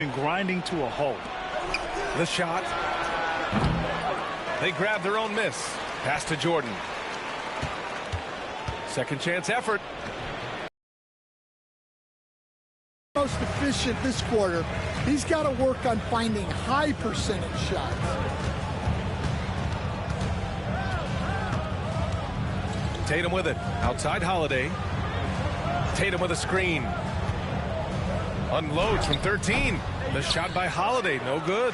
And grinding to a halt. The shot. They grab their own miss. Pass to Jordan. Second chance effort. Most efficient this quarter. He's got to work on finding high percentage shots. Tatum with it. Outside Holiday. Tatum with a screen. Unloads from 13. The shot by Holiday, no good.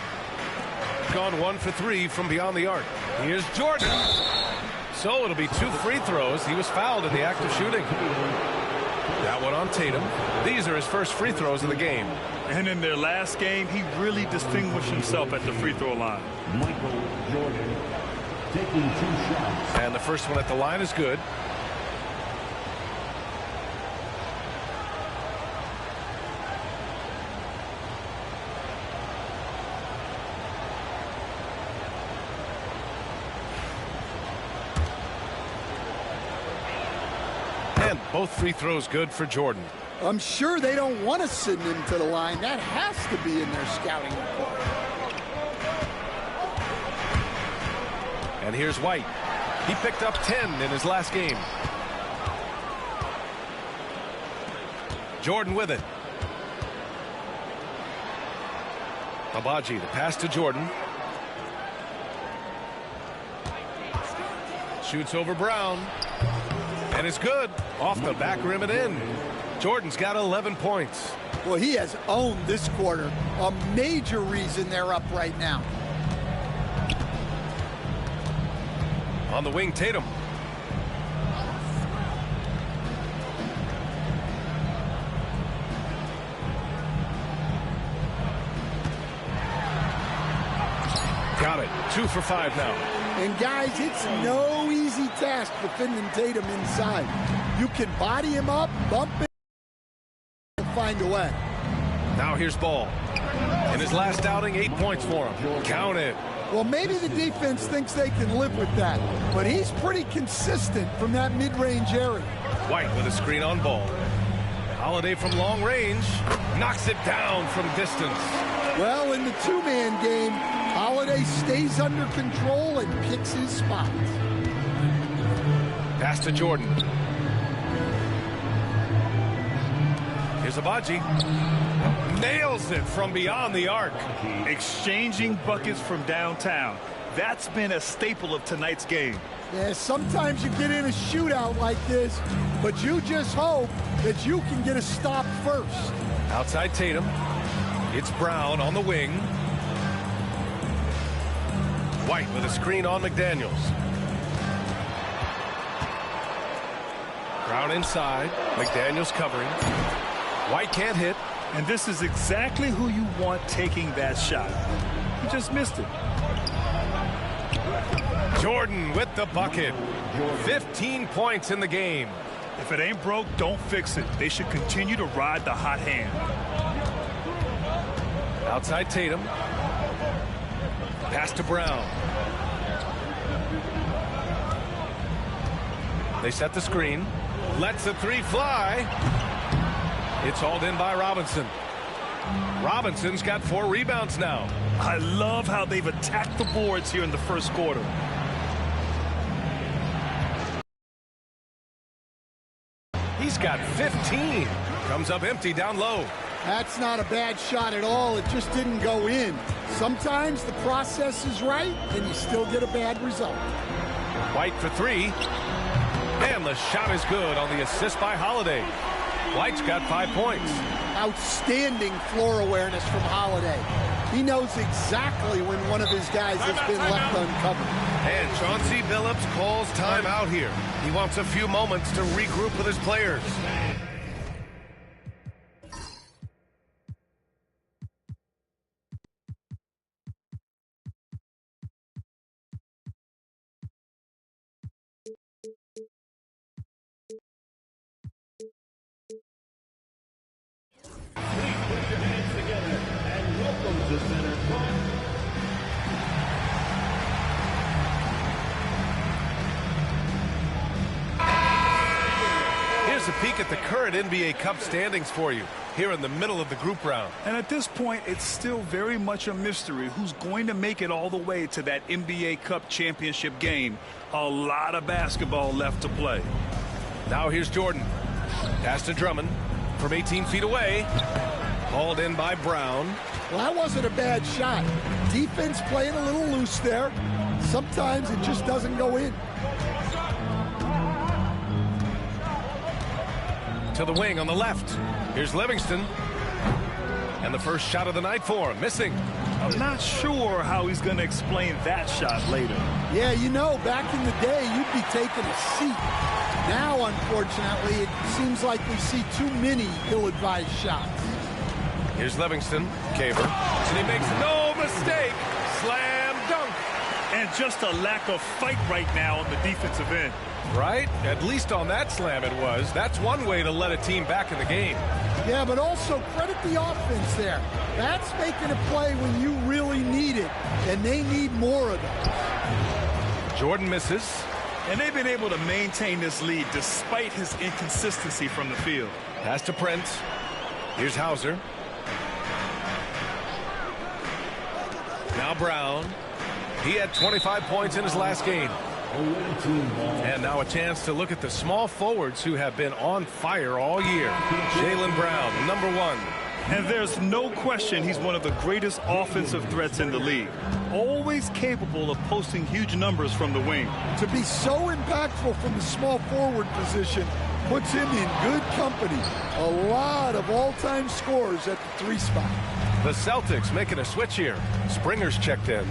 Gone 1 for 3 from beyond the arc. Here's Jordan. So it'll be 2 free throws. He was fouled in the act of shooting. That one on Tatum. These are his first free throws of the game. And in their last game, he really distinguished himself at the free throw line. Michael Jordan taking 2 shots. And the first one at the line is good. And both free throws good for Jordan. I'm sure they don't want to send him to the line. That has to be in their scouting report. And here's White. He picked up 10 in his last game. Jordan with it. Abaji, the pass to Jordan. Shoots over Brown. And it's good. Off the back rim and in. Jordan's got 11 points. Well, he has owned this quarter. A major reason they're up right now. On the wing, Tatum. Got it. 2 for 5 now. And guys, it's no easy task defending Tatum inside. You can body him up, bump it, and find a way. Now here's Ball. In his last outing, 8 points for him. Count it. Well, maybe the defense thinks they can live with that, but he's pretty consistent from that mid-range area. White with a screen on Ball. Holiday from long range. Knocks it down from distance. Well, in the two-man game, Holiday stays under control and picks his spots. Pass to Jordan. Here's Abaji. Nails it from beyond the arc. Exchanging buckets from downtown. That's been a staple of tonight's game. Yeah, sometimes you get in a shootout like this, but you just hope that you can get a stop first. Outside Tatum. It's Brown on the wing. White with a screen on McDaniels. Brown inside. McDaniels covering. White can't hit. And this is exactly who you want taking that shot. He just missed it. Jordan with the bucket. 15 points in the game. If it ain't broke, don't fix it. They should continue to ride the hot hand. Outside Tatum. Pass to Brown. They set the screen. Lets the 3 fly. It's hauled in by Robinson. Robinson's got 4 rebounds now. I love how they've attacked the boards here in the first quarter. He's got 15. Comes up empty down low. That's not a bad shot at all. It just didn't go in. Sometimes the process is right, and you still get a bad result. White for 3. And the shot is good on the assist by Holiday. White's got 5 points. Outstanding floor awareness from Holiday. He knows exactly when one of his guys has been left uncovered. And Chauncey Billups calls timeout here. He wants a few moments to regroup with his players. Here's a peek at the current NBA Cup standings for you. here in the middle of the group round. And at this point, it's still very much a mystery who's going to make it all the way to that NBA Cup championship game. A lot of basketball left to play. Now here's Jordan. Pass to Drummond from 18 feet away. Hauled in by Brown. Well, that wasn't a bad shot. Defense playing a little loose there. Sometimes it just doesn't go in. To the wing on the left. Here's Livingston. And the first shot of the night for him. Missing. I'm not sure how he's going to explain that shot later. Yeah, you know, back in the day, you'd be taking a seat. Now, unfortunately, it seems like we see too many ill-advised shots. Here's Livingston. Caver. And he makes no mistake. Slam dunk. And just a lack of fight right now on the defensive end. Right? At least on that slam it was. That's one way to let a team back in the game. Yeah, but also credit the offense there. That's making a play when you really need it, and they need more of those. Jordan misses. And they've been able to maintain this lead despite his inconsistency from the field. Pass to Prince. Here's Hauser. Now Brown. He had 25 points in his last game. And now a chance to look at the small forwards who have been on fire all year. Jaylen Brown, number 1. And there's no question he's one of the greatest offensive threats in the league. Always capable of posting huge numbers from the wing. To be so impactful from the small forward position puts him in good company. A lot of all-time scores at the 3 spot. The Celtics making a switch here. Springer's checked in.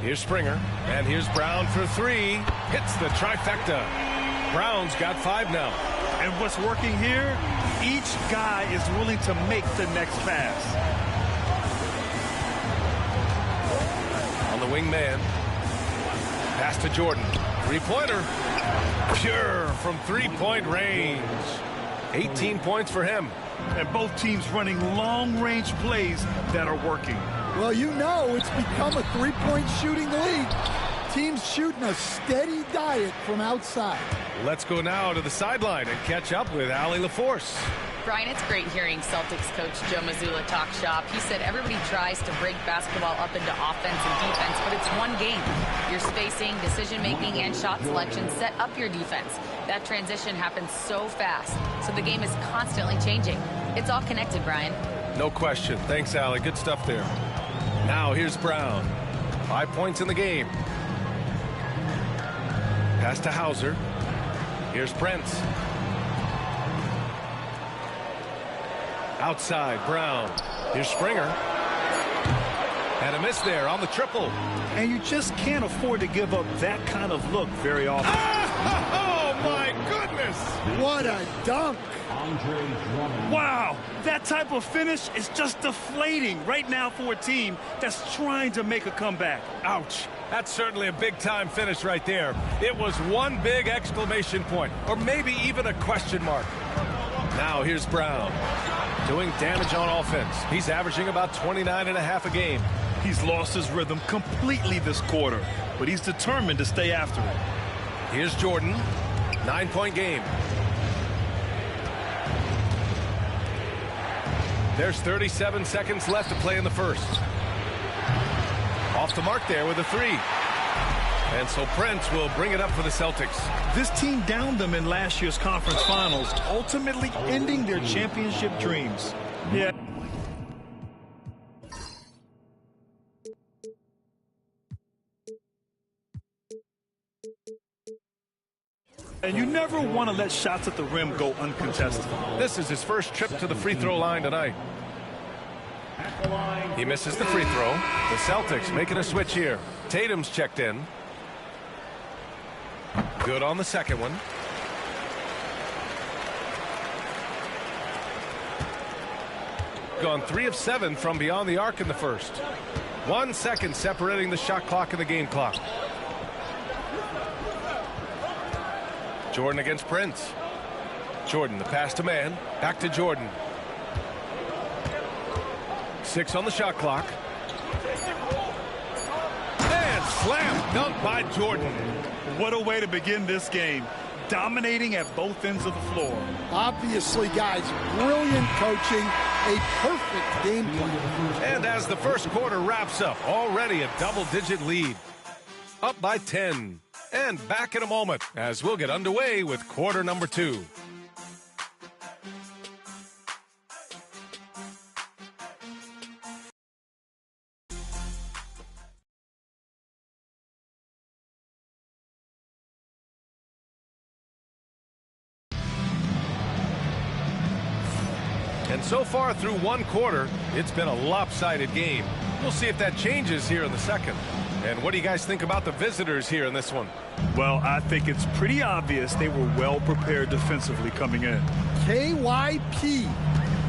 Here's Springer, and here's Brown for 3. Hits the trifecta. Brown's got 5 now. And what's working here, each guy is willing to make the next pass. On the wing man. Pass to Jordan. 3-pointer. Pure from 3-point range. 18 points for him. And both teams running long-range plays that are working. Well, you know it's become a 3-point shooting league. Teams shooting a steady diet from outside. Let's go now to the sideline and catch up with Allie LaForce. Brian, it's great hearing Celtics coach Joe Mazzulla talk shop. He said everybody tries to break basketball up into offense and defense, but it's one game. Your spacing, decision-making, and shot selection set up your defense. That transition happens so fast, so the game is constantly changing. It's all connected, Brian. No question. Thanks, Allie. Good stuff there. Now here's Brown. 5 points in the game. Pass to Hauser. Here's Prince. Outside, Brown. Here's Springer. And a miss there on the triple. And you just can't afford to give up that kind of look very often. Oh, my goodness! What a dunk! Wow, that type of finish is just deflating right now for a team that's trying to make a comeback. Ouch. That's certainly a big-time finish right there. It was one big exclamation point, or maybe even a question mark. Now here's Brown, doing damage on offense. He's averaging about 29.5 a game. He's lost his rhythm completely this quarter, but he's determined to stay after it. Here's Jordan, 9-point game. There's 37 seconds left to play in the first. Off the mark there with a 3. And so Prince will bring it up for the Celtics. This team downed them in last year's conference finals, ultimately ending their championship dreams. Yeah. And you never want to let shots at the rim go uncontested. This is his first trip to the free throw line tonight. He misses the free throw. The Celtics making a switch here. Tatum's checked in. Good on the second one. Gone 3 of 7 from beyond the arc in the first. 1 second separating the shot clock and the game clock. Jordan against Prince. Jordan, the pass to man. Back to Jordan. 6 on the shot clock. And slam dunk by Jordan. What a way to begin this game. dominating at both ends of the floor. Obviously, guys, brilliant coaching, a perfect game plan. And as the first quarter wraps up, already a double-digit lead. Up by 10. And back in a moment as we'll get underway with quarter number 2. And so far through one quarter, it's been a lopsided game. We'll see if that changes here in the second. And what do you guys think about the visitors here in this one? Well, I think it's pretty obvious they were well prepared defensively coming in. KYP,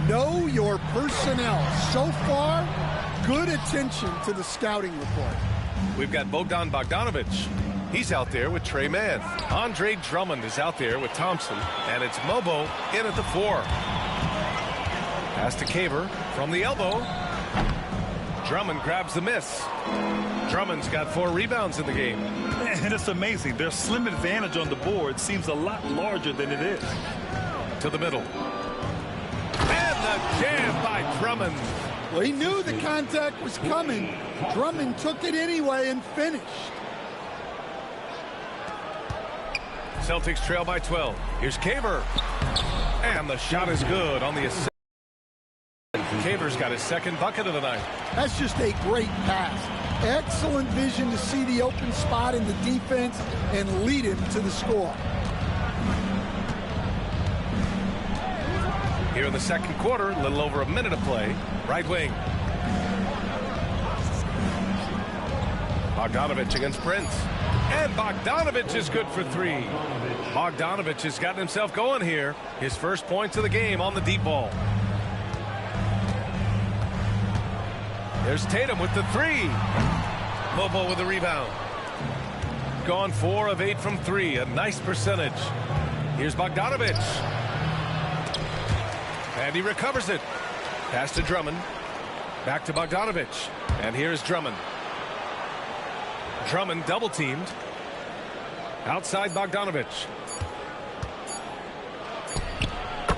know your personnel. So far, good attention to the scouting report. We've got Bogdan Bogdanovic. He's out there with Trey Mann. Andre Drummond is out there with Thompson. And it's Mobo in at the 4. Pass to Caver from the elbow. Drummond grabs the miss. Drummond's got 4 rebounds in the game. And it's amazing. Their slim advantage on the board seems a lot larger than it is. To the middle. And the jam by Drummond. Well, he knew the contact was coming. Drummond took it anyway and finished. Celtics trail by 12. Here's Caver. And the shot is good on the assist. Caver's got his second bucket of the night. That's just a great pass. Excellent vision to see the open spot in the defense and lead him to the score. Here in the second quarter, a little over a minute of play. Right wing. Bogdanovic against Prince. And Bogdanovic is good for 3. Bogdanovic has gotten himself going here. His first points of the game on the deep ball. There's Tatum with the 3. Mobo with the rebound. Gone 4 of 8 from 3. A nice percentage. Here's Bogdanovic. And he recovers it. Pass to Drummond. Back to Bogdanovic. And here's Drummond. Drummond double teamed. Outside Bogdanovic.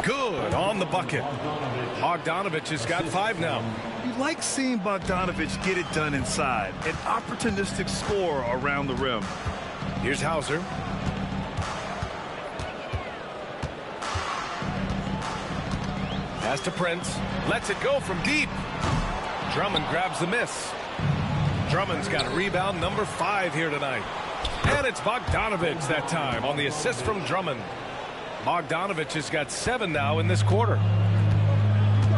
Good on the bucket. Bogdanovic has got 5 now. You like seeing Bogdanovic get it done inside. An opportunistic scorer around the rim. Here's Hauser. Pass to Prince. Lets it go from deep. Drummond grabs the miss. Drummond's got a rebound number 5 here tonight. And it's Bogdanovic that time on the assist from Drummond. Bogdanovic has got 7 now in this quarter.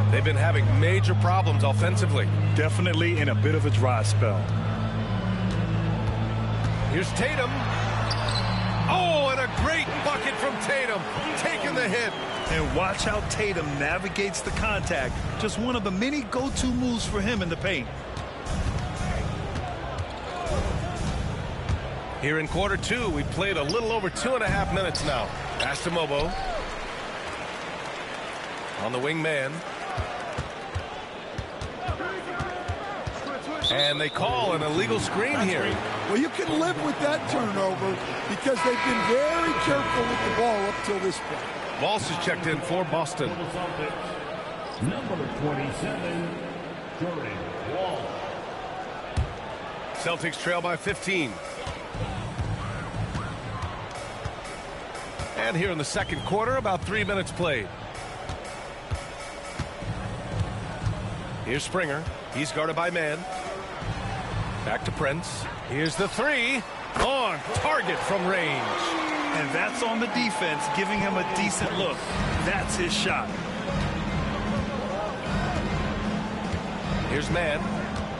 They've been having major problems offensively. Definitely in a bit of a dry spell. Here's Tatum. Oh, and a great bucket from Tatum. Taking the hit. And watch how Tatum navigates the contact. Just one of the many go-to moves for him in the paint. Here in quarter 2, we played a little over 2.5 minutes now. Pass to Mobo. On the wing man. And they call an illegal screen here. Well, you can live with that turnover because they've been very careful with the ball up till this point. Vols is checked in for Boston. Number 27, Jordan Wall. Celtics trail by 15. And here in the second quarter, about 3 minutes played. Here's Springer. He's guarded by Mann. Back to Prince. Here's the 3. On target from range. And that's on the defense, giving him a decent look. That's his shot. Here's Mann.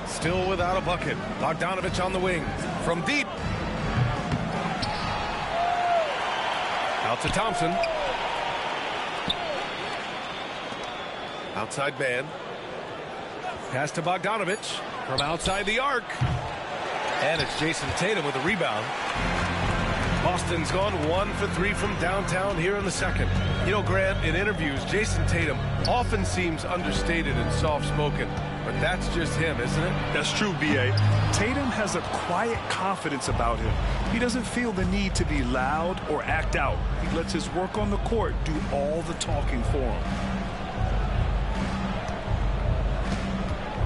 Still without a bucket. Bogdanovic on the wing. From deep. Out to Thompson. Outside Mann. Pass to Bogdanovic from outside the arc. And it's Jason Tatum with a rebound. Boston's gone 1 for 3 from downtown here in the second. You know, Grant, in interviews, Jason Tatum often seems understated and soft-spoken. But That's just him, isn't it? That's true, B.A. Tatum has a quiet confidence about him. He doesn't feel the need to be loud or act out. He lets his work on the court do all the talking for him.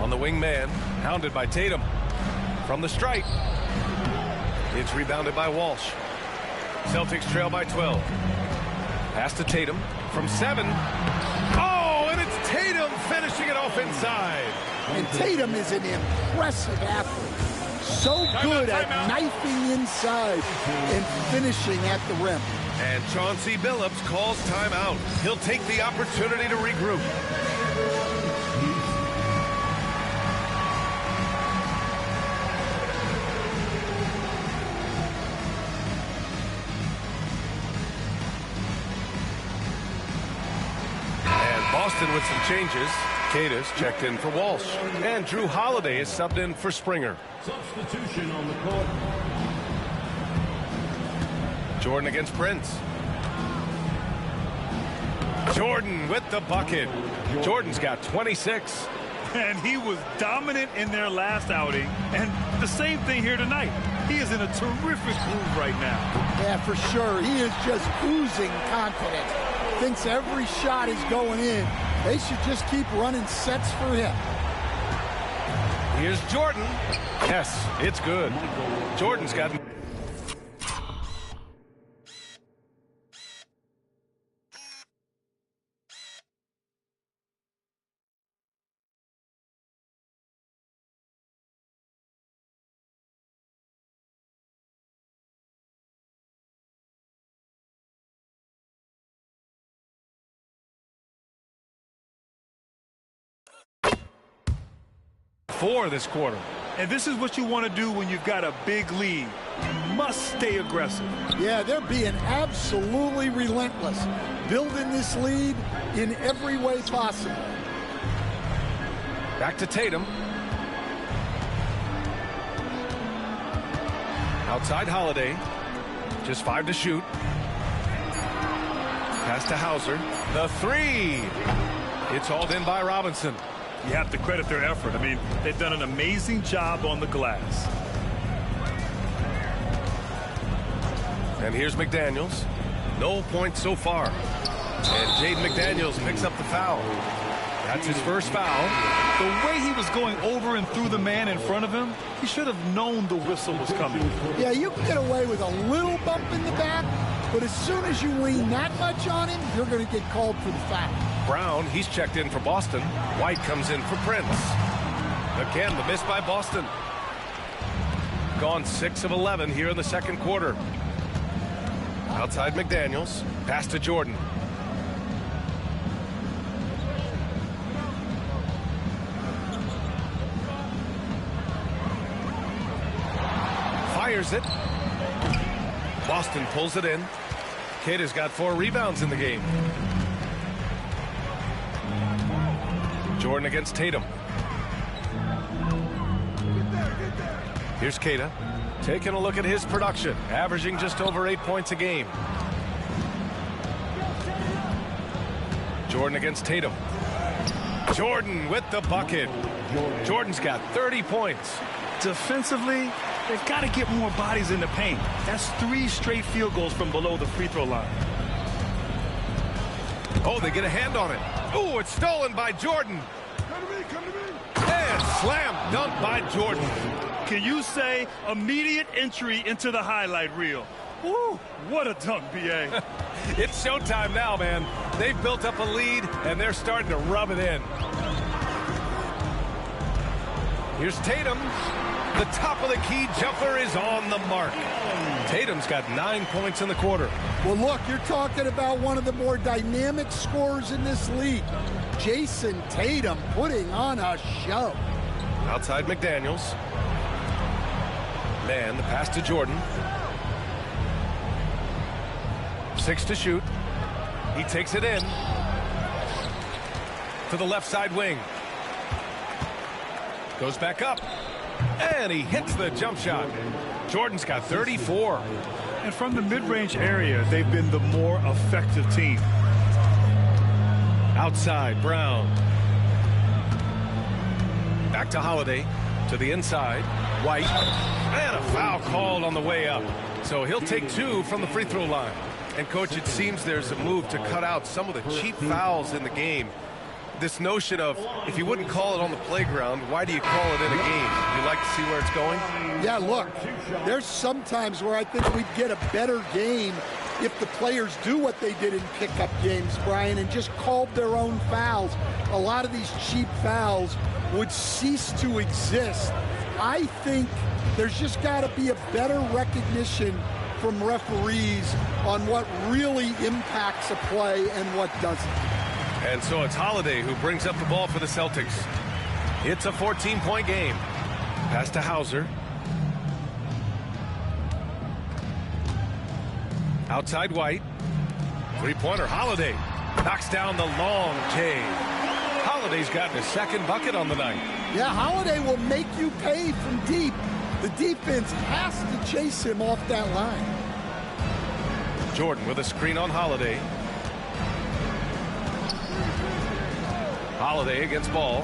On the wing man, hounded by Tatum. From the stripe. It's rebounded by Walsh. Celtics trail by 12. Pass to Tatum from 7. Oh, and it's Tatum finishing it off inside. And Tatum is an impressive athlete. So good at knifing inside and finishing at the rim. And Chauncey Billups calls timeout. He'll take the opportunity to regroup. Boston with some changes. Cada's checked in for Walsh. And Drew Holiday is subbed in for Springer. Substitution on the court. Jordan against Prince. Jordan with the bucket. Jordan's got 26. And he was dominant in their last outing. And the same thing here tonight. He is in a terrific groove right now. Yeah, for sure. He is just oozing confidence. Thinks every shot is going in. They should just keep running sets for him. Here's Jordan. Yes, it's good. Jordan's got... four this quarter. And this is what you want to do when you've got a big lead. You must stay aggressive. Yeah, they're being absolutely relentless, building this lead in every way possible. Back to Tatum. Outside Holiday. Just 5 to shoot. Pass to Hauser. The 3. It's hauled in by Robinson. You have to credit their effort. I mean, they've done an amazing job on the glass. And here's McDaniels. No points so far. And Jaden McDaniels picks up the foul. That's his first foul. The way he was going over and through the man in front of him, he should have known the whistle was coming. Yeah, you can get away with a little bump in the back, but as soon as you lean that much on him, you're going to get called for the foul. Brown, he's checked in for Boston. White comes in for Prince. Again, the miss by Boston. Gone 6 of 11 here in the second quarter. Outside McDaniels. Pass to Jordan. Fires it. Boston pulls it in. Cada's got 4 rebounds in the game. Jordan against Tatum. Here's Cada. Taking a look at his production. Averaging just over 8 points a game. Jordan against Tatum. Jordan with the bucket. Jordan's got 30 points. Defensively, they've got to get more bodies in the paint. That's 3 straight field goals from below the free throw line. Oh, they get a hand on it. Oh, it's stolen by Jordan. And slam dunk by Jordan. Can you say immediate entry into the highlight reel? Woo, what a dunk, B.A. It's showtime now, man. They've built up a lead, and they're starting to rub it in. Here's Tatum. The top of the key jumper is on the mark. Tatum's got 9 points in the quarter. Well, look, you're talking about one of the more dynamic scorers in this league. Jason Tatum putting on a show. Outside McDaniels. Man, the pass to Jordan. 6 to shoot. He takes it in. To the left side wing. Goes back up. And he hits the jump shot. Jordan's got 34. And from the mid-range area, they've been the more effective team. Outside, Brown. Back to Holiday. To the inside. White. And a foul called on the way up. So he'll take 2 from the free throw line. And, Coach, it seems there's a move to cut out some of the cheap fouls in the game. This notion of, if you wouldn't call it on the playground, why do you call it in a game? You like to see where it's going? Yeah, look, there's some times where I think we'd get a better game if the players do what they did in pickup games, Brian, and just called their own fouls. A lot of these cheap fouls would cease to exist. I think there's just got to be a better recognition from referees on what really impacts a play and what doesn't. And so it's Holiday who brings up the ball for the Celtics. It's a 14-point game. Pass to Hauser. Outside White. Three-pointer, Holiday. Knocks down the long J. Holiday's gotten his second bucket on the night. Yeah, Holiday will make you pay from deep. The defense has to chase him off that line. Jordan with a screen on Holiday. Holiday against Ball.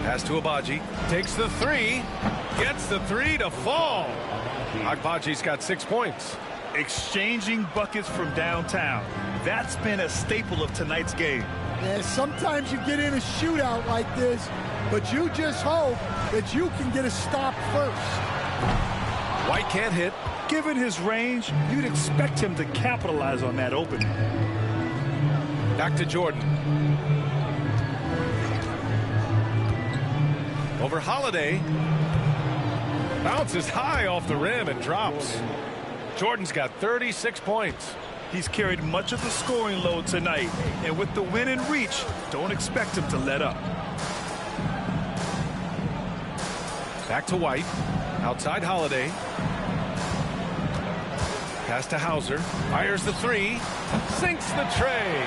Pass to Agbaji. Takes the 3. Gets the 3 to fall. Agbaji's got 6 points. Exchanging buckets from downtown. That's been a staple of tonight's game. Yeah, sometimes you get in a shootout like this, but you just hope that you can get a stop first. White can't hit. Given his range, you'd expect him to capitalize on that opening. Back to Jordan. Over Holiday. Bounces high off the rim and drops. Jordan's got 36 points. He's carried much of the scoring load tonight, and with the win in reach, don't expect him to let up. Back to White. Outside Holiday. Pass to Hauser. Fires the 3. Sinks the tray.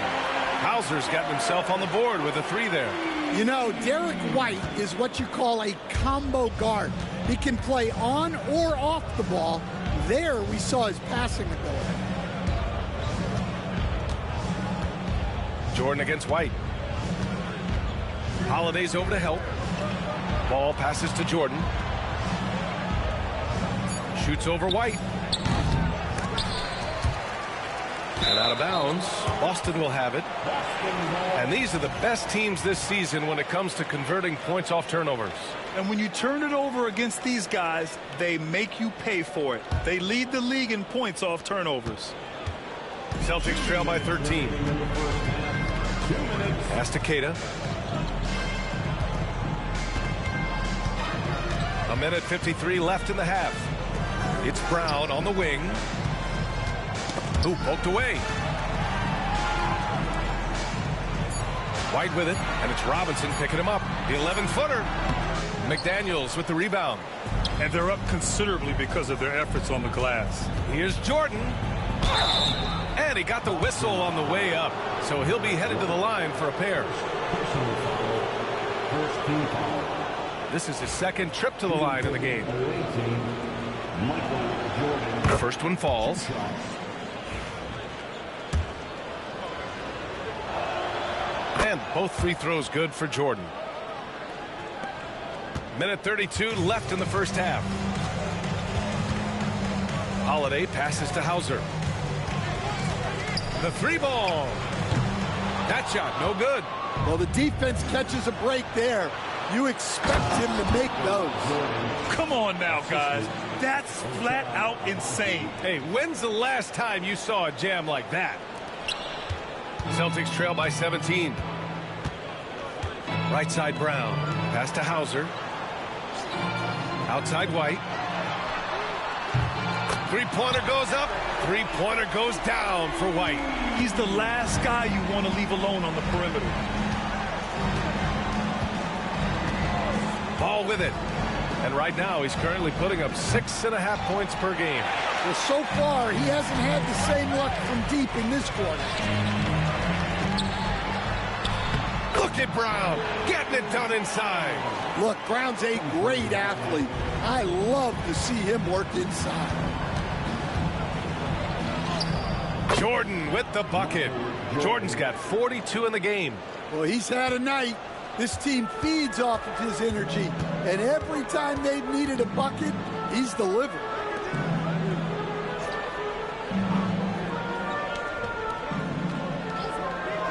Hauser's gotten himself on the board with a 3 there. You know, Derek White is what you call a combo guard. He can play on or off the ball. There we saw his passing ability. Jordan against White. Holiday's over to help. Ball passes to Jordan. Shoots over White. And out of bounds. Boston will have it. And these are the best teams this season when it comes to converting points off turnovers. And when you turn it over against these guys, they make you pay for it. They lead the league in points off turnovers. Celtics trail by 13. Pass to Keita. A minute 53 left in the half. It's Brown on the wing. Ooh, poked away. White with it, and it's Robinson picking him up. The 11-footer. McDaniels with the rebound. And they're up considerably because of their efforts on the glass. Here's Jordan. And he got the whistle on the way up. So he'll be headed to the line for a pair. This is his second trip to the line in the game. The first one falls. And both free throws good for Jordan. Minute 32 left in the first half. Holiday passes to Hauser. The 3-ball. That shot, no good. Well, the defense catches a break there. You expect him to make those. Come on now, guys. That's flat out insane. Hey, when's the last time you saw a jam like that? Celtics trail by 17. Right side Brown. Pass to Hauser. Outside White. Three-pointer goes up. Three-pointer goes down for White. He's the last guy you want to leave alone on the perimeter. Ball with it. And right now he's currently putting up 6.5 points per game. Well, so far he hasn't had the same luck from deep in this quarter. Look at Brown getting it done inside. Look, Brown's a great athlete. I love to see him work inside. Jordan with the bucket. Jordan's got 42 in the game. Well, he's had a night. This team feeds off of his energy, and every time they've needed a bucket, he's delivered.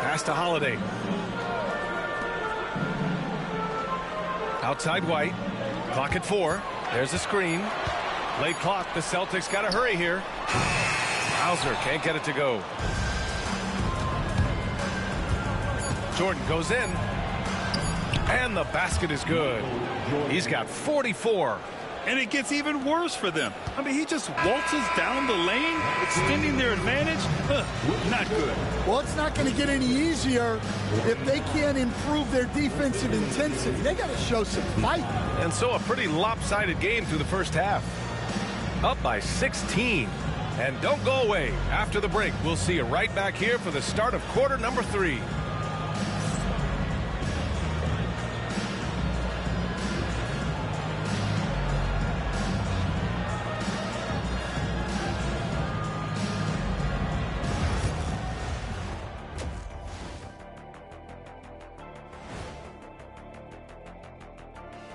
Pass to Holiday. Outside White. Clock at 4. There's a screen. Late clock. The Celtics got to hurry here. Hauser can't get it to go. Jordan goes in. And the basket is good. He's got 44. And it gets even worse for them. I mean, he just waltzes down the lane, extending their advantage. Not good. Well, it's not going to get any easier if they can't improve their defensive intensity. They got to show some fight. And so a pretty lopsided game through the first half. Up by 16. And don't go away. After the break, we'll see you right back here for the start of quarter number 3.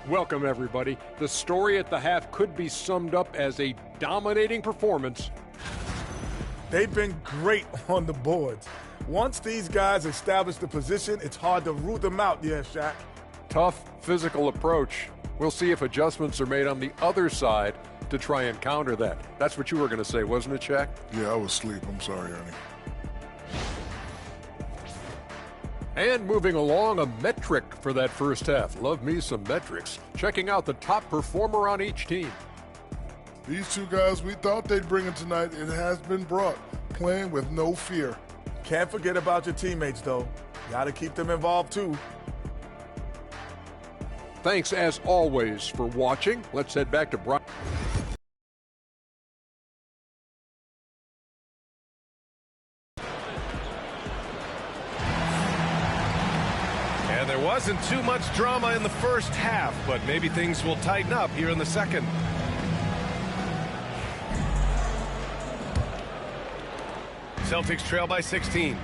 Welcome, everybody. The story at the half could be summed up as a dominating performance. They've been great on the boards. Once these guys establish the position, it's hard to root them out, yeah, Shaq. Tough physical approach. We'll see if adjustments are made on the other side to try and counter that. That's what you were going to say, wasn't it, Shaq? Yeah, I was asleep. I'm sorry, Ernie. And moving along, a metric for that first half. Love me some metrics. Checking out the top performer on each team. These two guys we thought they'd bring in tonight, it has been brought. Playing with no fear. Can't forget about your teammates, though. Got to keep them involved, too. Thanks, as always, for watching. Let's head back to Brian. There wasn't too much drama in the first half, but maybe things will tighten up here in the second. Celtics trail by 16.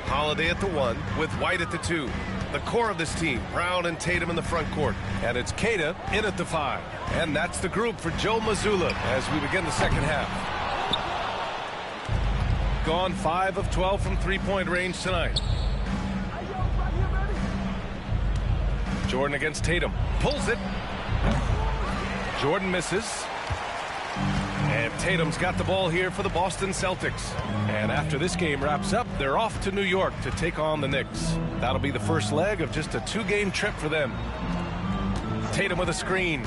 Holiday at the 1 with White at the 2. The core of this team, Brown and Tatum in the front court. And it's Queta in at the 5. And that's the group for Joe Mazzulla as we begin the second half. Gone 5 of 12 from three-point range tonight. Jordan against Tatum. Pulls it. Jordan misses. And Tatum's got the ball here for the Boston Celtics. And after this game wraps up, they're off to New York to take on the Knicks. That'll be the first leg of just a 2-game trip for them. Tatum with a screen.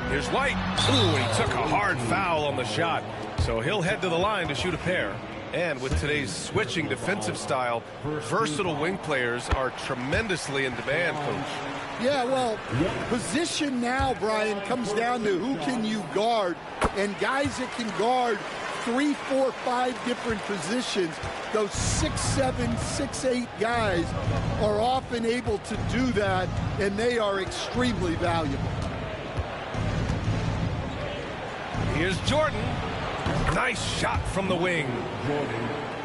Here's White. Ooh, he took a hard foul on the shot. So he'll head to the line to shoot a pair. And with today's switching defensive style, versatile wing players are tremendously in demand, Coach. Yeah, well, position now, Brian, comes down to who can you guard. And guys that can guard 3, 4, 5 different positions, those 6'7", 6'8" guys are often able to do that, and they are extremely valuable. Here's Jordan. Nice shot from the wing.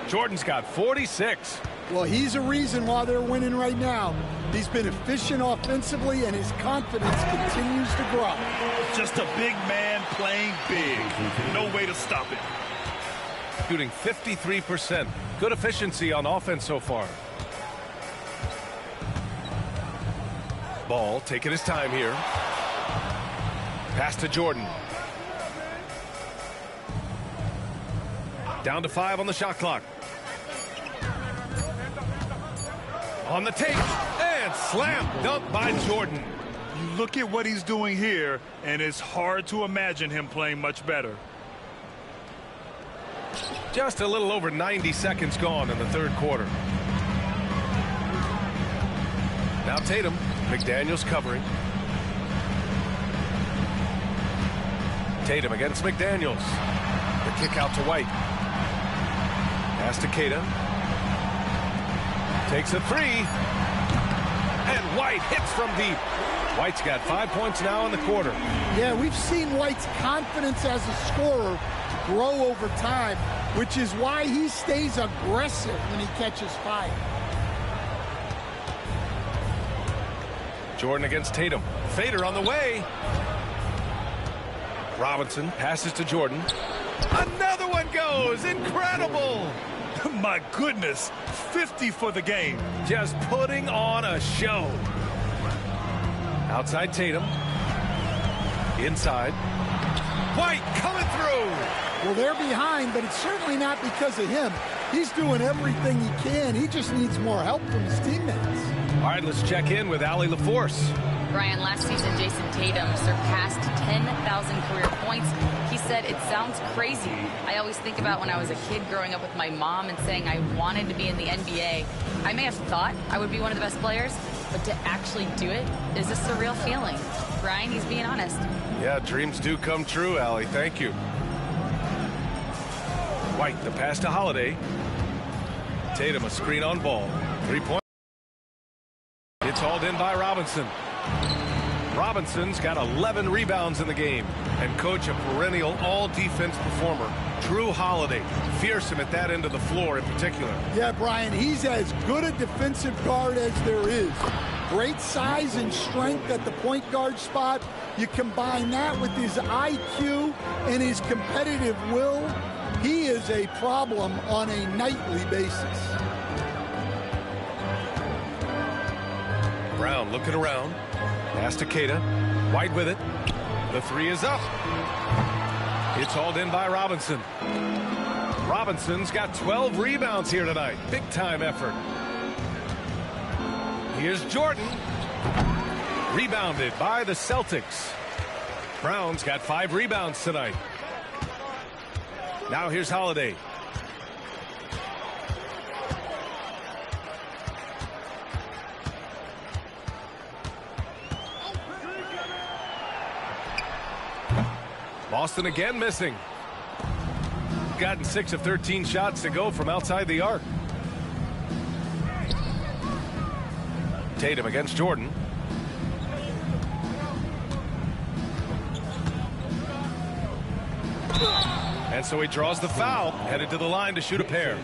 Jordan's got 46. Well, he's a reason why they're winning right now. He's been efficient offensively, and his confidence continues to grow. Just a big man playing big. No way to stop it. Shooting 53%. Good efficiency on offense so far. Ball taking his time here. Pass to Jordan. Down to 5 on the shot clock. On the tape, and slam dunk by Jordan. You look at what he's doing here, and it's hard to imagine him playing much better. Just a little over 90 seconds gone in the third quarter. Now Tatum, McDaniels covering. Tatum against McDaniels. The kick out to White. Pass to Queta. Takes a 3. And White hits from deep. White's got 5 points now in the quarter. Yeah, we've seen White's confidence as a scorer grow over time, which is why he stays aggressive when he catches fire. Jordan against Tatum. Fader on the way. Robinson passes to Jordan. Another one goes. Incredible. My goodness, 50 for the game. Just putting on a show. Outside Tatum. Inside. White coming through. Well, they're behind, but it's certainly not because of him. He's doing everything he can. He just needs more help from his teammates. All right, let's check in with Allie LaForce. Brian, last season, Jason Tatum surpassed 10,000 career points. He said, it sounds crazy. I always think about when I was a kid growing up with my mom and saying I wanted to be in the NBA. I may have thought I would be one of the best players, but to actually do it is a surreal feeling. Brian, he's being honest. Yeah, dreams do come true, Allie. Thank you. White, the pass to Holiday. Tatum, a screen on ball. 3-point. It's hauled in by Robinson. Robinson's got 11 rebounds in the game. And coach, a perennial all-defense performer, Drew Holiday. Fearsome at that end of the floor in particular. Yeah, Brian, he's as good a defensive guard as there is. Great size and strength at the point guard spot. You combine that with his IQ and his competitive will, he is a problem on a nightly basis. Brown looking around. Pass to Keita. White with it. The three is up. It's hauled in by Robinson. Robinson's got 12 rebounds here tonight. Big time effort. Here's Jordan. Rebounded by the Celtics. Brown's got 5 rebounds tonight. Now here's Holiday. Boston again missing. Gotten 6 of 13 shots to go from outside the arc. Tatum against Jordan. And so he draws the foul, headed to the line to shoot a pair.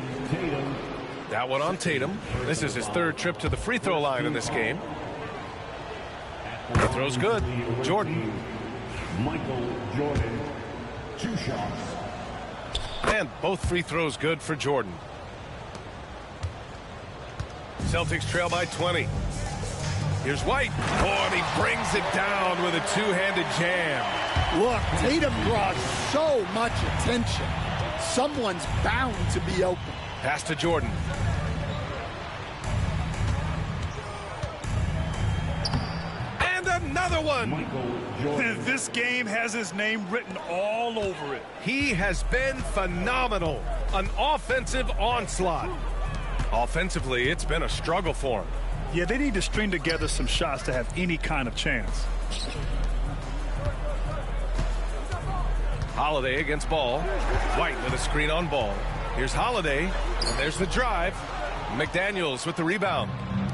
That one on Tatum. This is his 3rd trip to the free throw line in this game. He throws good. Jordan. Michael Jordan, 2 shots. And both free throws good for Jordan. Celtics trail by 20. Here's White. Oh, and he brings it down with a 2-handed jam. Look, Tatum draws so much attention. Someone's bound to be open. Pass to Jordan. And another one. This game has his name written all over it. He has been phenomenal. An offensive onslaught. Offensively, it's been a struggle for him. Yeah, they need to string together some shots to have any kind of chance. Holiday against Ball. White with a screen on Ball. Here's Holiday, and there's the drive. McDaniels with the rebound.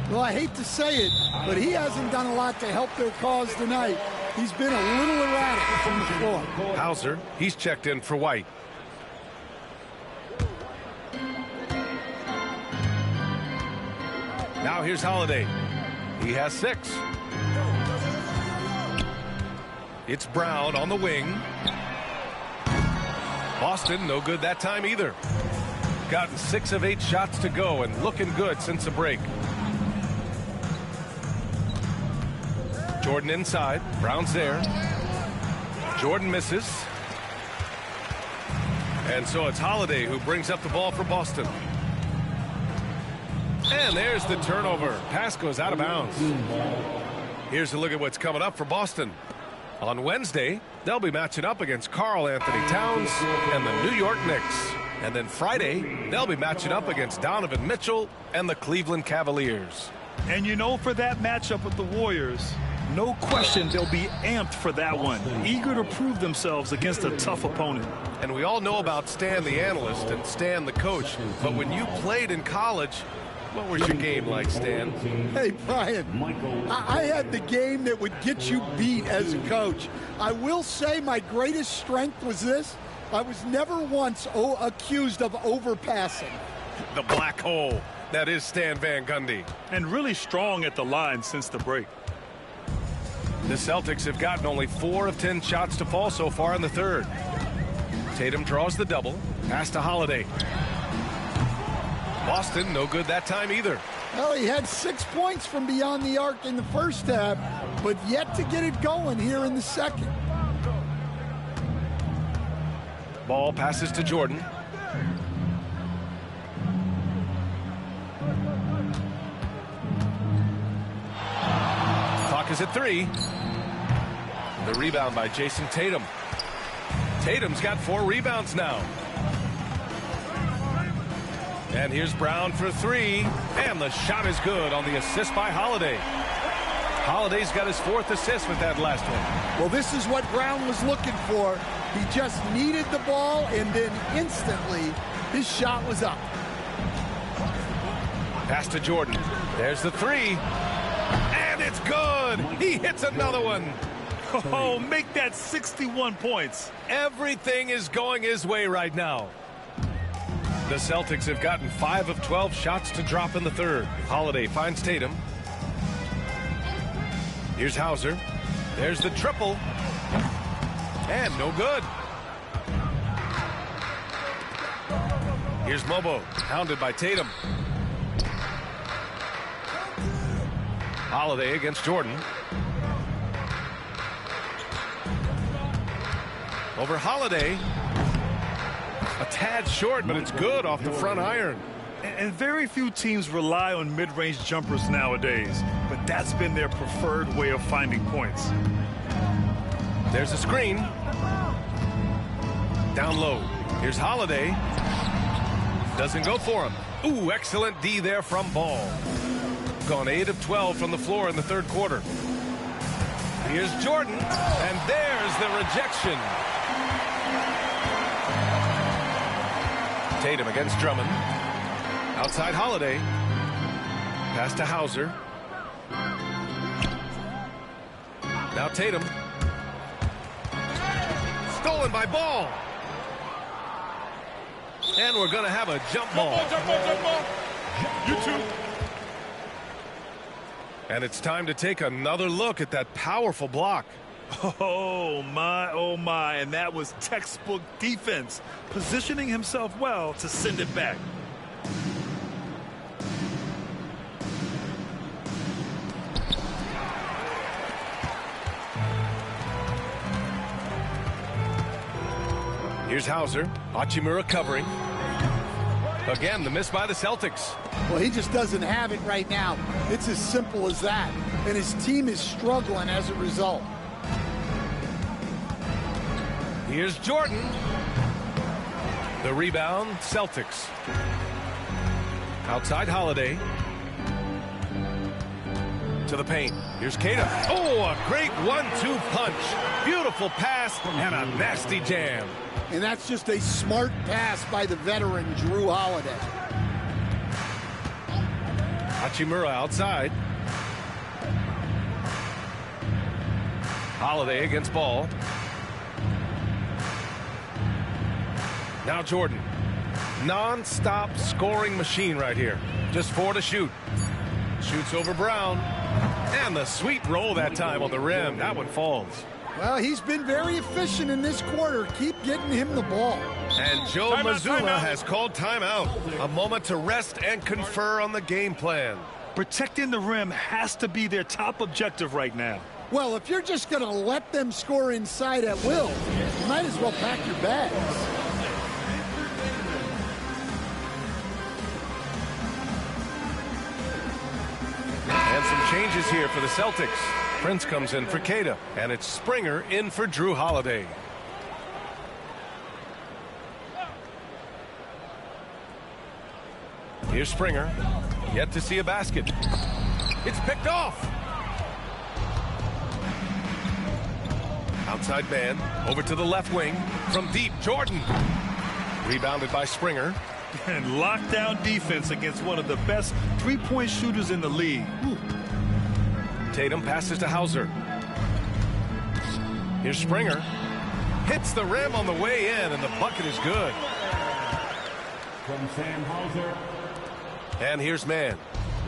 Well, I hate to say it, but he hasn't done a lot to help their cause tonight. He's been a little erratic from the floor. Hauser, he's checked in for White. Now here's Holiday. He has 6. It's Brown on the wing. Boston, no good that time either. Gotten 6 of 8 shots to go and looking good since the break. Jordan inside. Brown's there. Jordan misses. And so it's Holiday who brings up the ball for Boston. And there's the turnover. Pass goes out of bounds. Here's a look at what's coming up for Boston. On Wednesday, they'll be matching up against Karl Anthony Towns and the New York Knicks. And then Friday, they'll be matching up against Donovan Mitchell and the Cleveland Cavaliers. And you know, for that matchup with the Warriors, no question they'll be amped for that one. Eager to prove themselves against a tough opponent. And we all know about Stan the analyst and Stan the coach. But when you played in college, what was your game like, Stan? Hey, Brian, I had the game that would get you beat as a coach. I will say my greatest strength was this. I was never once accused of overpassing. The black hole. That is Stan Van Gundy. And really strong at the line since the break. The Celtics have gotten only 4 of 10 shots to fall so far in the third. Tatum draws the double. Pass to Holiday. Boston, no good that time either. Well, he had 6 points from beyond the arc in the first half, but yet to get it going here in the second. Ball passes to Jordan. Clock is at 3. The rebound by Jason Tatum. Tatum's got 4 rebounds now. And here's Brown for 3. And the shot is good on the assist by Holiday. Holiday's got his 4th assist with that last one. Well, this is what Brown was looking for. He just needed the ball, and then instantly his shot was up. Pass to Jordan. There's the 3. And it's good. He hits another one. Oh, make that 61 points. Everything is going his way right now. The Celtics have gotten 5 of 12 shots to drop in the third. Holiday finds Tatum. Here's Hauser. There's the triple. And no good. Here's Mobo, hounded by Tatum. Holiday against Jordan. Over Holiday. A tad short, but it's good off the front iron. And very few teams rely on mid-range jumpers nowadays, but that's been their preferred way of finding points. There's a screen. Down low. Here's Holiday. Doesn't go for him. Ooh, excellent D there from Ball. Gone 8 of 12 from the floor in the third quarter. Here's Jordan, and there's the rejection. Tatum against Drummond. Outside Holiday. Pass to Hauser. Now Tatum. Stolen by Ball. And we're going to have a jump ball. Jump ball. You too. And it's time to take another look at that powerful block. Oh my, and that was textbook defense, positioning himself well to send it back. Here's Hauser. Hachimura covering. Again, the miss by the Celtics. Well, he just doesn't have it right now. It's as simple as that. And his team is struggling as a result. Here's Jordan. The rebound, Celtics. Outside Holiday. To the paint. Here's Kata. Oh, a great 1-2 punch. Beautiful pass and a nasty jam. And that's just a smart pass by the veteran, Drew Holiday. Hachimura outside. Holiday against Ball. Now Jordan. Non-stop scoring machine right here. Just 4 to shoot. Shoots over Brown. And the sweet roll that time on the rim. That one falls. Well, he's been very efficient in this quarter. Keep getting him the ball. And Joe Mazzulla has called timeout. A moment to rest and confer on the game plan. Protecting the rim has to be their top objective right now. Well, if you're just going to let them score inside at will, you might as well pack your bags. And some changes here for the Celtics. Prince comes in for Kata, and it's Springer in for Drew Holiday. Here's Springer. Yet to see a basket. It's picked off. Outside man. Over to the left wing. From deep, Jordan. Rebounded by Springer. And lockdown defense against one of the best three-point shooters in the league. Ooh. Tatum passes to Hauser. Here's Springer. Hits the rim on the way in, and the bucket is good. From Sam Hauser. And here's Mann.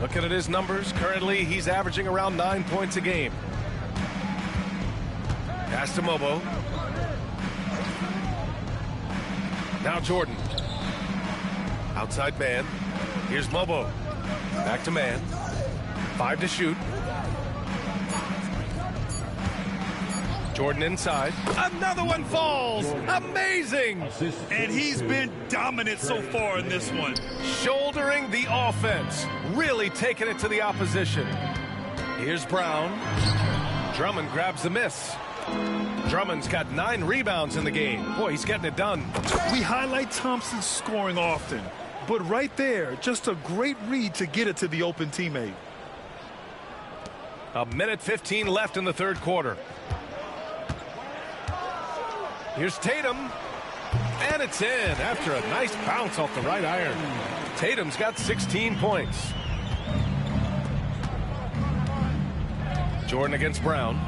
Looking at his numbers, currently he's averaging around 9 points a game. Pass to Mobo. Now Jordan. Outside man. Here's Mobo. Back to man. 5 to shoot. Jordan inside. Another one falls. Amazing. And he's been dominant so far in this one. Shouldering the offense. Really taking it to the opposition. Here's Brown. Drummond grabs the miss. Drummond's got 9 rebounds in the game. Boy, he's getting it done. We highlight Thompson's scoring often, but right there, just a great read to get it to the open teammate. 1:15 left in the third quarter. Here's Tatum. And it's in after a nice bounce off the right iron. Tatum's got 16 points. Jordan against Brown.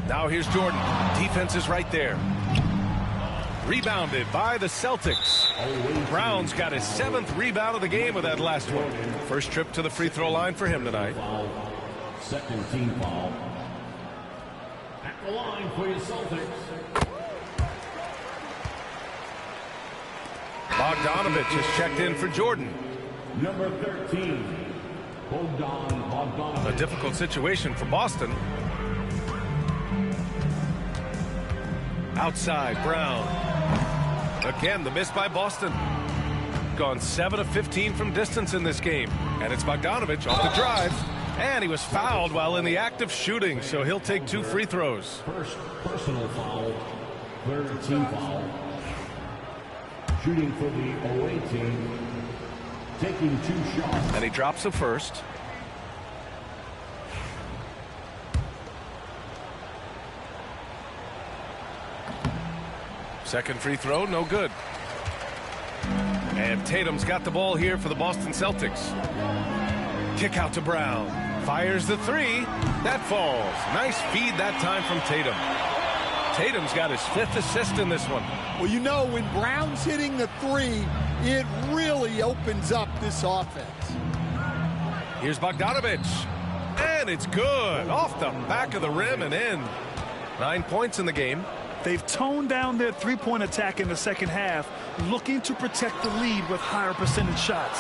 Now here's Jordan. Defense is right there. Rebounded by the Celtics. Brown's got his 7th rebound of the game with that last one. First trip to the free throw line for him tonight. Second team foul. At the line for your Celtics. Bogdanovich has checked in for Jordan. Number 13, Bogdanovich. A difficult situation for Boston. Outside, Brown. Again, the miss by Boston. Gone 7 of 15 from distance in this game. And it's Bogdanovich off the drive. And he was fouled while in the act of shooting, so he'll take 2 free throws. First personal foul, third team foul. Shooting for the away team, taking 2 shots. And he drops the first. Second free throw, no good. And Tatum's got the ball here for the Boston Celtics. Kick out to Brown. Fires the 3. That falls. Nice feed that time from Tatum. Tatum's got his 5th assist in this one. Well, you know, when Brown's hitting the 3, it really opens up this offense. Here's Bogdanovich. And it's good. Off the back of the rim and in. 9 points in the game. They've toned down their three-point attack in the second half, looking to protect the lead with higher percentage shots.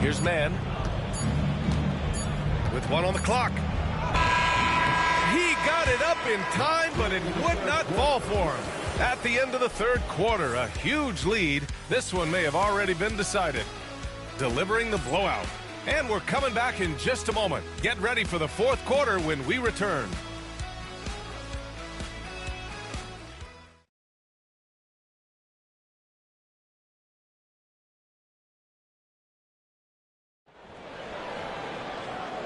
Here's Mann. With 1 on the clock. He got it up in time, but it would not fall for him. At the end of the third quarter, a huge lead. This one may have already been decided. Delivering the blowout. And we're coming back in just a moment. Get ready for the fourth quarter when we return.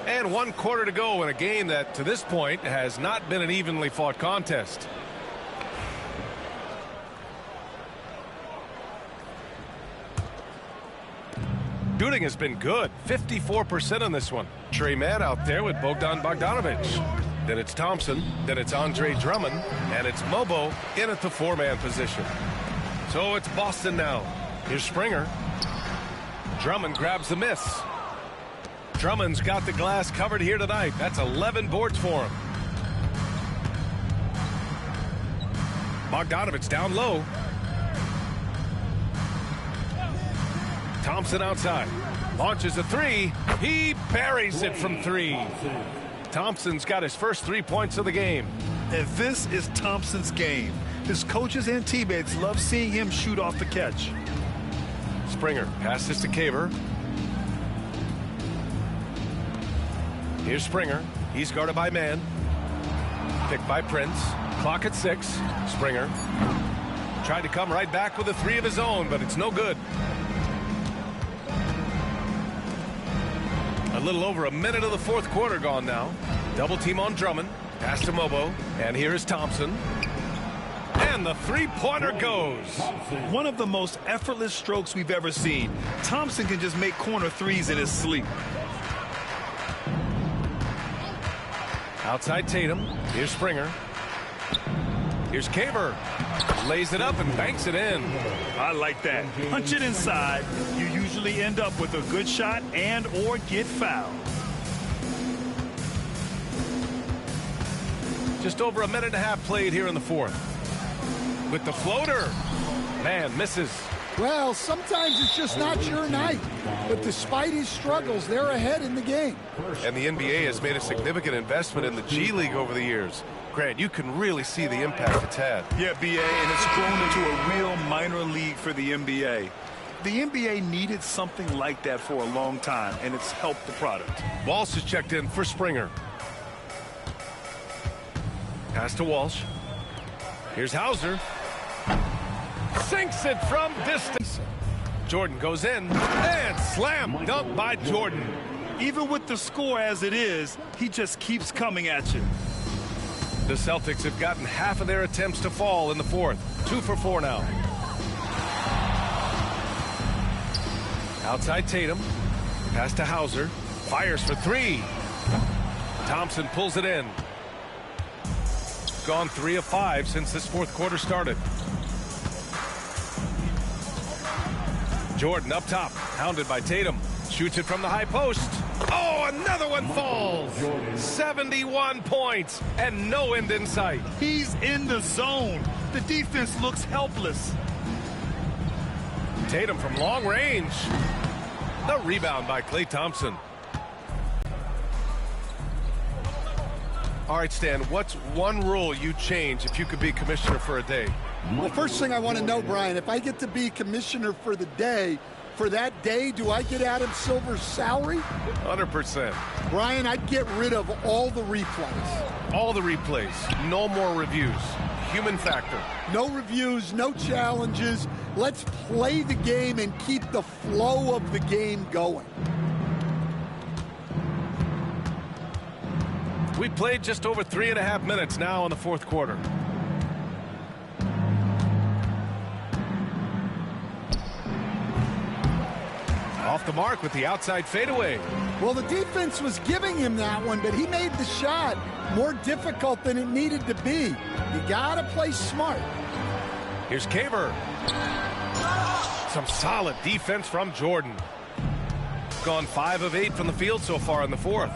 And 1 quarter to go in a game that, to this point, has not been an evenly fought contest. Shooting has been good, 54% on this one. Trey Mann out there with Bogdanovich. Then it's Thompson, then it's Andre Drummond, and it's Mobo in at the 4-man position. So it's Boston now. Here's Springer. Drummond grabs the miss. Drummond's got the glass covered here tonight. That's 11 boards for him. Bogdanovich down low. Thompson outside. Launches a 3. He buries it from 3. Thompson's got his first 3 points of the game. And this is Thompson's game. His coaches and teammates love seeing him shoot off the catch. Springer passes to Caver. Here's Springer. He's guarded by Mann. Picked by Prince. Clock at 6. Springer tried to come right back with a 3 of his own, but it's no good. A little over a minute of the fourth quarter gone now. Double team on Drummond. Pass to Mobo. And here is Thompson. And the 3-pointer goes. One of the most effortless strokes we've ever seen. Thompson can just make corner 3s in his sleep. Outside Tatum. Here's Springer. Here's Caver. Lays it up and banks it in. I like that. Punch it inside. You usually end up with a good shot and or get fouled. Just over a minute and a half played here in the fourth. With the floater. Man, misses. Well, sometimes it's just not your night. But despite his struggles, they're ahead in the game. And the NBA has made a significant investment in the G League over the years. Grant, you can really see the impact it's had. Yeah, BA, and it's grown into a real minor league for the NBA. The NBA needed something like that for a long time, and it's helped the product. Walsh is checked in for Springer. Pass to Walsh. Here's Hauser. Sinks it from distance. Jordan goes in and slam dunk by Jordan. Even with the score as it is, he just keeps coming at you. The Celtics have gotten half of their attempts to fall in the fourth. 2 for 4 now. Outside Tatum. Pass to Hauser. Fires for 3. Thompson pulls it in. Gone 3 of 5 since this fourth quarter started. Jordan up top, hounded by Tatum. Shoots it from the high post. Oh, another one falls. 71 points and no end in sight. He's in the zone. The defense looks helpless. Tatum from long range. The rebound by Klay Thompson. All right, Stan, what's one rule you'd change if you could be commissioner for a day? Well, first thing I want to know, Brian, if I get to be commissioner for the day, for that day, do I get Adam Silver's salary? 100%. Brian, I'd get rid of all the replays. All the replays. No more reviews. Human factor. No reviews, no challenges. Let's play the game and keep the flow of the game going. We played just over 3.5 minutes now in the fourth quarter. Off the mark with the outside fadeaway. Well, the defense was giving him that one, but he made the shot more difficult than it needed to be. You got to play smart. Here's Caver. Some solid defense from Jordan. Gone 5 of 8 from the field so far in the fourth.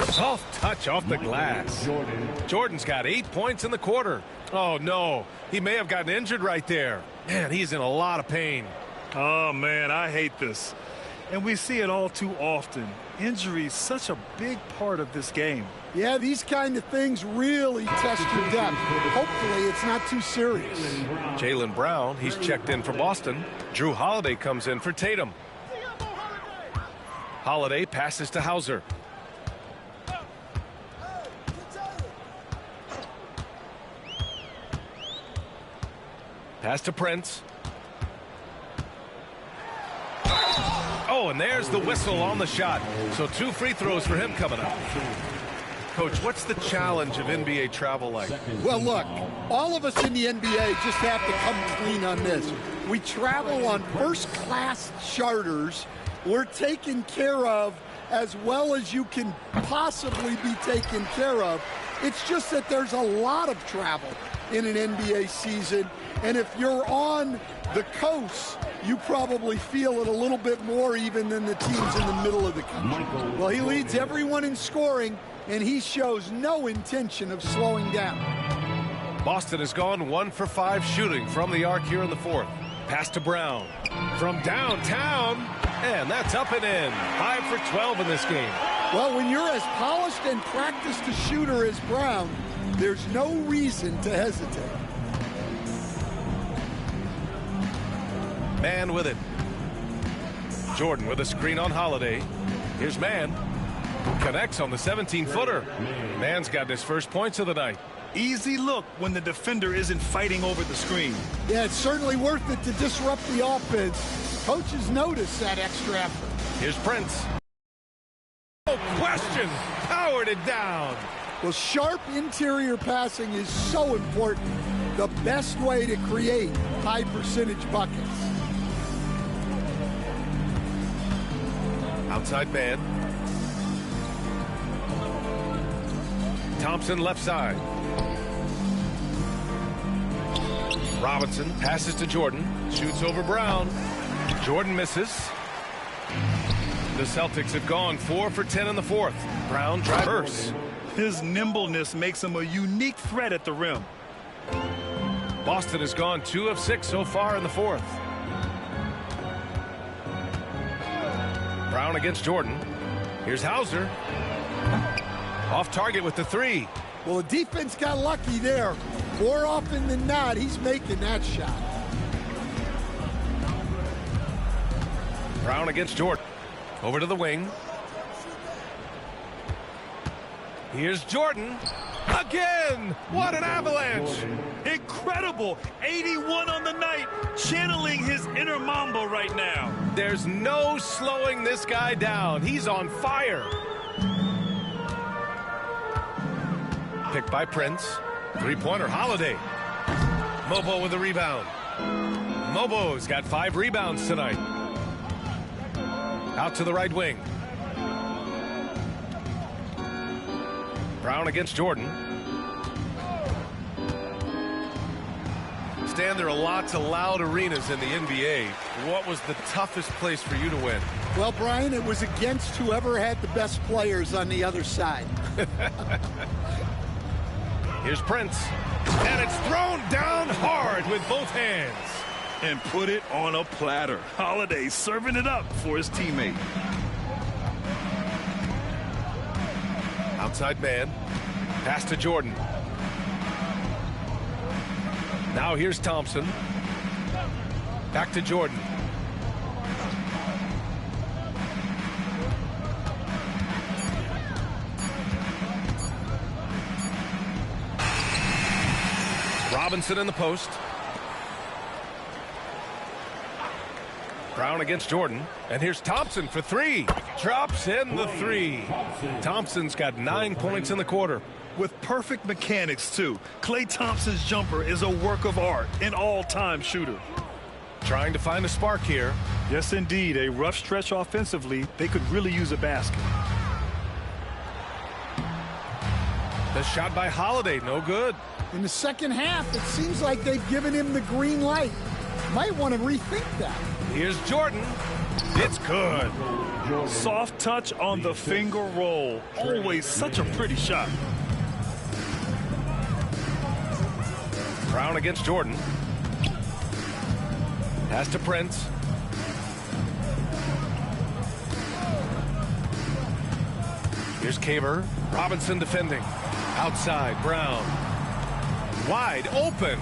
Soft touch off the glass. Jordan's got 8 points in the quarter. Oh, no. He may have gotten injured right there. Man, he's in a lot of pain. Oh, man, I hate this. And we see it all too often. Injury is such a big part of this game. Yeah, these kind of things really test your depth. Hopefully, it's not too serious. Jaylen Brown, he's checked in for Boston. Drew Holiday comes in for Tatum. Holiday passes to Hauser. Pass to Prince. Oh, and there's the whistle on the shot. So 2 free throws for him coming up. Coach, what's the challenge of NBA travel like? Well, look, all of us in the NBA just have to come clean on this. We travel on first-class charters. We're taken care of as well as you can possibly be taken care of. It's just that there's a lot of travel in an NBA season. And if you're on the coast, you probably feel it a little bit more even than the teams in the middle of the country. Well, he leads everyone in scoring, and he shows no intention of slowing down. Boston has gone 1 for 5 shooting from the arc here in the fourth. Pass to Brown from downtown, and that's up and in. 5 for 12 in this game. Well, when you're as polished and practiced a shooter as Brown, there's no reason to hesitate. Man with it. Jordan with a screen on Holiday. Here's Mann. Connects on the 17-footer. Mann's gotten his first points of the night. Easy look when the defender isn't fighting over the screen. Yeah, it's certainly worth it to disrupt the offense. Coaches notice that extra effort. Here's Prince. No question. Powered it down. Well, sharp interior passing is so important. The best way to create high-percentage buckets. Outside man. Thompson left side. Robinson passes to Jordan. Shoots over Brown. Jordan misses. The Celtics have gone 4 for 10 in the fourth. Brown drives. His nimbleness makes him a unique threat at the rim. Boston has gone 2 of 6 so far in the fourth. Brown against Jordan. Here's Hauser. Off target with the three. Well, the defense got lucky there. More often than not, he's making that shot. Brown against Jordan. Over to the wing. Here's Jordan. Again! What an avalanche! Incredible! 81 on the night, channeling his inner Mamba right now. There's no slowing this guy down. He's on fire. Picked by Prince. Three-pointer, Holiday. Mobo with a rebound. Mobo's got 5 rebounds tonight. Out to the right wing. Brown against Jordan. Stan, there are lots of loud arenas in the NBA. What was the toughest place for you to win? Well, Brian, it was against whoever had the best players on the other side. Here's Prince. And it's thrown down hard with both hands. And put it on a platter. Holiday serving it up for his teammate. Outside man. Pass to Jordan. Now here's Thompson. Back to Jordan. Robinson in the post. Brown against Jordan. And here's Thompson for 3. Drops in the 3. Thompson's got 9 points in the quarter. With perfect mechanics, too. Klay Thompson's jumper is a work of art, an all-time shooter. Trying to find a spark here. Yes, indeed. A rough stretch offensively. They could really use a basket. The shot by Holiday, no good. In the second half, it seems like they've given him the green light. Might want to rethink that. Here's Jordan. It's good. Soft touch on the finger roll. Always such a pretty shot. Brown against Jordan. Pass to Prince. Here's Caver. Robinson defending. Outside, Brown. Wide open.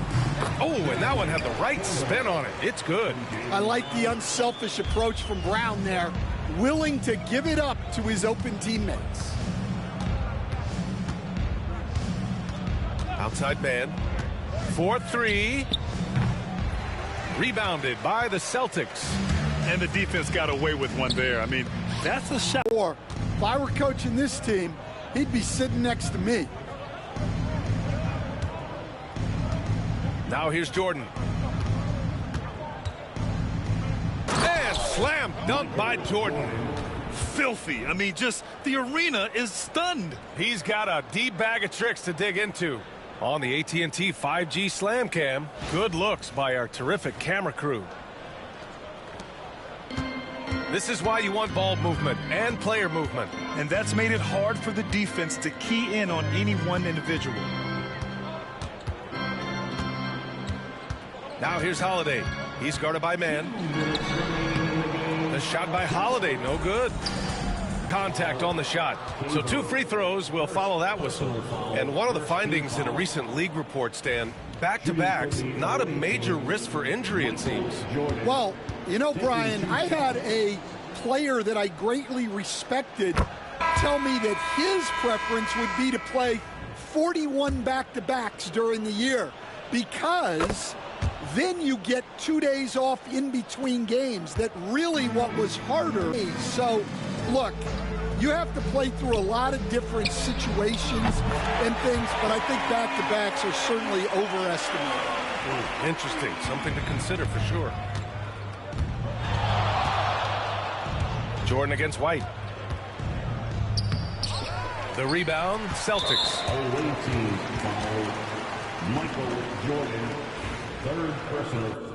Oh, and that one had the right spin on it. It's good. I like the unselfish approach from Brown there. Willing to give it up to his open teammates. Outside man. 4-3. Rebounded by the Celtics. And the defense got away with one there. I mean, that's a shot. Or if I were coaching this team, he'd be sitting next to me. Now here's Jordan. And slam dunk by Jordan. Filthy. I mean, just the arena is stunned. He's got a deep bag of tricks to dig into. On the AT&T 5G Slam Cam, good looks by our terrific camera crew. This is why you want ball movement and player movement. And that's made it hard for the defense to key in on any one individual. Now here's Holiday. He's guarded by man. The shot by Holiday, no good. Contact on the shot. So 2 free throws will follow that whistle. And one of the findings in a recent league report, Stan, back-to-backs, not a major risk for injury, it seems. Well, you know, Brian, I had a player that I greatly respected tell me that his preference would be to play 41 back-to-backs during the year because then you get 2 days off in between games. That really what was harder. So, look, you have to play through a lot of different situations and things, but I think back-to-backs are certainly overestimated. Interesting. Something to consider for sure. Jordan against White. The rebound, Celtics. Away team foul, Michael Jordan. third personal